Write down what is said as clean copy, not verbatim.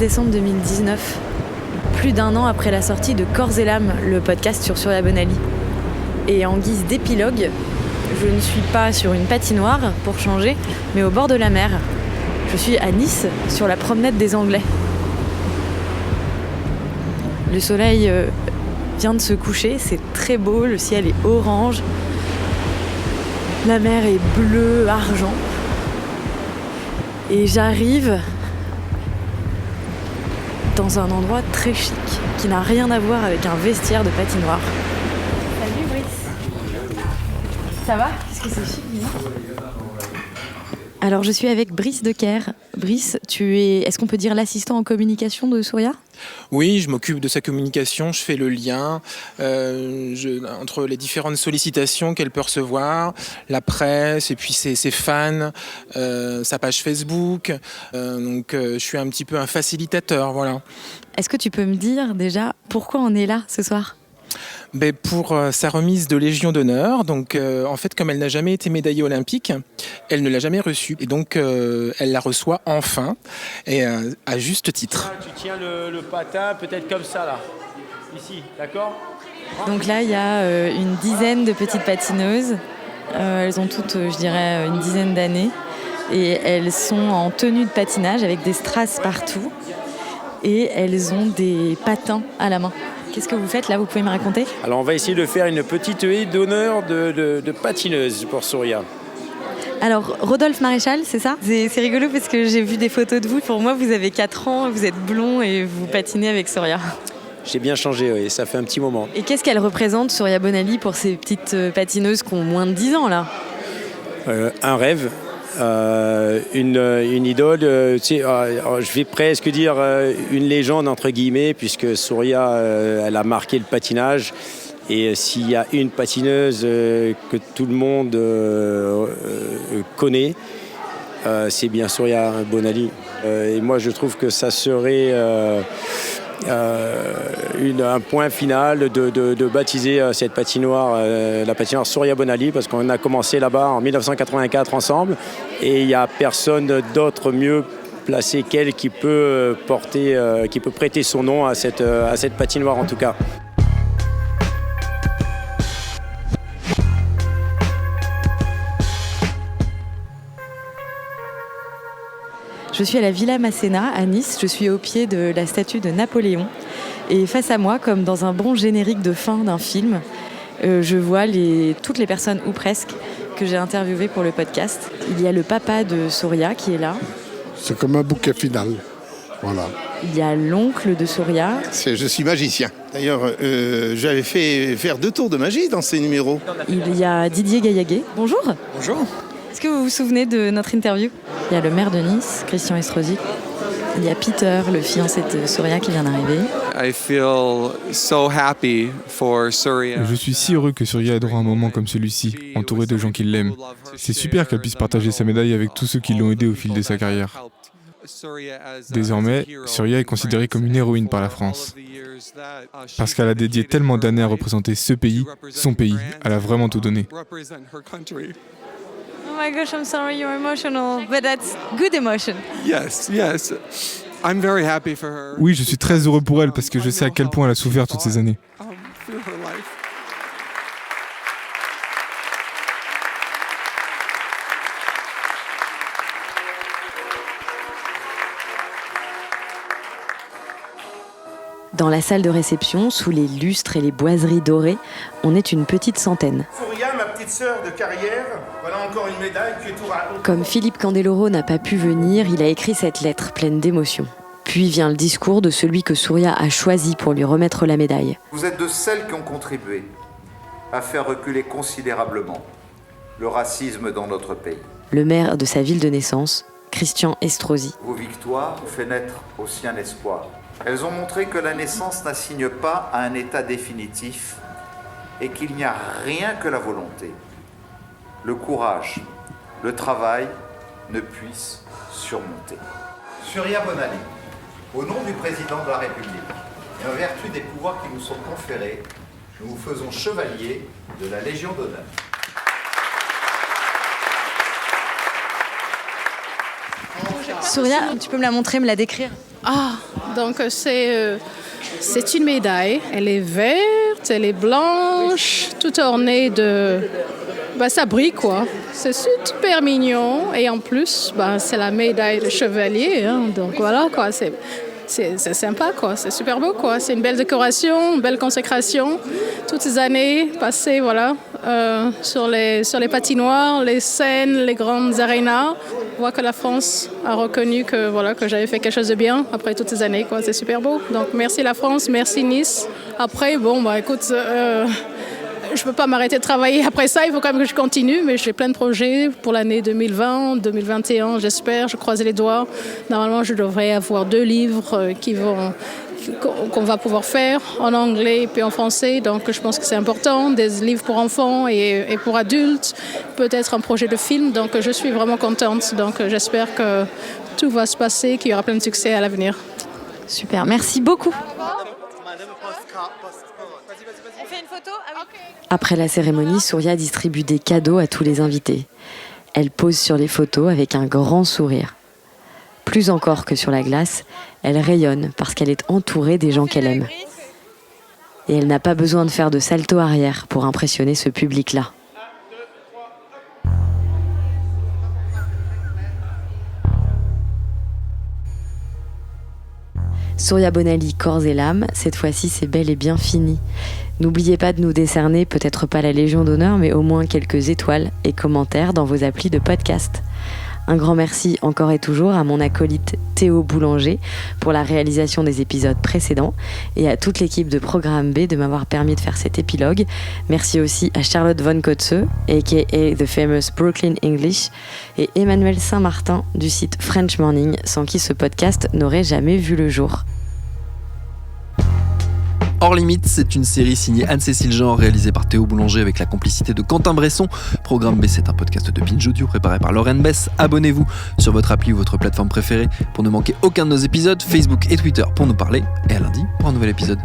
décembre 2019, plus d'1 an après la sortie de Corps et l'âme, le podcast sur Surya Bonali. Et en guise d'épilogue, je ne suis pas sur une patinoire, pour changer, mais au bord de la mer. Je suis à Nice, sur la promenade des Anglais. Le soleil vient de se coucher, c'est très beau, le ciel est orange, la mer est bleue, argent. Et j'arrive dans un endroit très chic, qui n'a rien à voir avec un vestiaire de patinoire. Salut Brice. Ça va ? Qu'est-ce que c'est chic, dis-moi. Alors je suis avec Brice Decker. Brice, est-ce qu'on peut dire l'assistant en communication de Surya ? Oui, je m'occupe de sa communication, je fais le lien entre les différentes sollicitations qu'elle peut recevoir, la presse et puis ses fans, sa page Facebook. Donc je suis un petit peu un facilitateur, voilà. Est-ce que tu peux me dire déjà pourquoi on est là ce soir ? Pour sa remise de Légion d'honneur. Donc, en fait, comme elle n'a jamais été médaillée olympique, elle ne l'a jamais reçue. Et donc, elle la reçoit enfin, et à juste titre. Tu tiens le patin peut-être comme ça, là. Ici, d'accord ? Donc là, il y a une dizaine de petites patineuses. Elles ont toutes, je dirais, une dizaine d'années. Et elles sont en tenue de patinage avec des strass partout. Et elles ont des patins à la main. Qu'est-ce que vous faites là ? Vous pouvez me raconter ? Alors on va essayer de faire une petite haie d'honneur de patineuse pour Surya. Alors, Rodolphe Maréchal, c'est ça ? C'est rigolo parce que j'ai vu des photos de vous. Pour moi, vous avez 4 ans, vous êtes blond et vous patinez avec Surya. J'ai bien changé, oui, ça fait un petit moment. Et qu'est-ce qu'elle représente, Surya Bonali, pour ces petites patineuses qui ont moins de 10 ans, là ? Un rêve. Une idole, je vais presque dire une légende entre guillemets, puisque Surya elle a marqué le patinage, et s'il y a une patineuse que tout le monde connaît, c'est bien Surya Bonali. Et moi je trouve que ça serait un point final de baptiser cette patinoire, la patinoire Surya Bonali, parce qu'on a commencé là-bas en 1984 ensemble, et il n'y a personne d'autre mieux placé qu'elle qui peut prêter son nom à cette patinoire en tout cas. Je suis à la Villa Masséna, à Nice. Je suis au pied de la statue de Napoléon. Et face à moi, comme dans un bon générique de fin d'un film, je vois toutes les personnes, ou presque, que j'ai interviewées pour le podcast. Il y a le papa de Surya qui est là. C'est comme un bouquet final. Voilà. Il y a l'oncle de Surya. Je suis magicien. D'ailleurs, j'avais fait faire 2 tours de magie dans ces numéros. Il y a Didier Gaillaguet. Bonjour. Bonjour. Est-ce que vous vous souvenez de notre interview ? Il y a le maire de Nice, Christian Estrosi. Il y a Peter, le fiancé de Surya, qui vient d'arriver. Je suis si heureux que Surya ait droit à un moment comme celui-ci, entouré de gens qui l'aiment. C'est super qu'elle puisse partager sa médaille avec tous ceux qui l'ont aidée au fil de sa carrière. Désormais, Surya est considérée comme une héroïne par la France. Parce qu'elle a dédié tellement d'années à représenter ce pays, son pays. Elle a vraiment tout donné. Oh my gosh, I'm sorry you're emotional, but that's good emotion. Yes. I'm very happy for her. Oui, je suis très heureux pour elle parce que je sais à quel point elle a souffert toutes ces années. Through her life. Dans la salle de réception, sous les lustres et les boiseries dorées, on est une petite centaine. Surya, ma petite sœur de carrière, voilà encore une médaille que tout raconte. Comme Philippe Candeloro n'a pas pu venir, il a écrit cette lettre pleine d'émotions. Puis vient le discours de celui que Surya a choisi pour lui remettre la médaille. Vous êtes de celles qui ont contribué à faire reculer considérablement le racisme dans notre pays. Le maire de sa ville de naissance, Christian Estrosi. Vos victoires ont fait naître aussi un espoir. Elles ont montré que la naissance n'assigne pas à un état définitif et qu'il n'y a rien que la volonté, le courage, le travail ne puissent surmonter. Surya Bonali, au nom du président de la République et en vertu des pouvoirs qui nous sont conférés, nous vous faisons chevalier de la Légion d'honneur. Surya, tu peux me la montrer, me la décrire ? Donc c'est une médaille. Elle est verte, elle est blanche, tout ornée de... ça brille, quoi. C'est super mignon. Et en plus, c'est la médaille de chevalier. Hein. Donc voilà, quoi. C'est sympa, quoi. C'est super beau, quoi. C'est une belle décoration, une belle consécration. Toutes ces années passées, voilà, sur les patinoires, les scènes, les grandes arénas. On voit que la France a reconnu que j'avais fait quelque chose de bien après toutes ces années, quoi. C'est super beau. Donc merci la France, merci Nice. Après, écoute... je ne peux pas m'arrêter de travailler après ça, il faut quand même que je continue, mais j'ai plein de projets pour l'année 2020, 2021, j'espère, je croise les doigts. Normalement, je devrais avoir 2 livres qu'on va pouvoir faire en anglais et puis en français, donc je pense que c'est important, des livres pour enfants et pour adultes, peut-être un projet de film, donc je suis vraiment contente, donc j'espère que tout va se passer, qu'il y aura plein de succès à l'avenir. Super, merci beaucoup. Après la cérémonie, Surya distribue des cadeaux à tous les invités. Elle pose sur les photos avec un grand sourire. Plus encore que sur la glace, elle rayonne parce qu'elle est entourée des gens qu'elle aime. Et elle n'a pas besoin de faire de salto arrière pour impressionner ce public-là. Surya Bonali, corps et l'âme, cette fois-ci c'est bel et bien fini. N'oubliez pas de nous décerner, peut-être pas la Légion d'honneur, mais au moins quelques étoiles et commentaires dans vos applis de podcast. Un grand merci encore et toujours à mon acolyte Théo Boulanger pour la réalisation des épisodes précédents et à toute l'équipe de Programme B de m'avoir permis de faire cet épilogue. Merci aussi à Charlotte Von Kotze, aka The Famous Brooklyn English, et Emmanuel Saint-Martin du site French Morning, sans qui ce podcast n'aurait jamais vu le jour. Hors Limite, c'est une série signée Anne-Cécile Jean, réalisée par Théo Boulanger avec la complicité de Quentin Bresson. Programme B, c'est un podcast de Binge Audio préparé par Lauren Bess. Abonnez-vous sur votre appli ou votre plateforme préférée pour ne manquer aucun de nos épisodes, Facebook et Twitter pour nous parler. Et à lundi pour un nouvel épisode.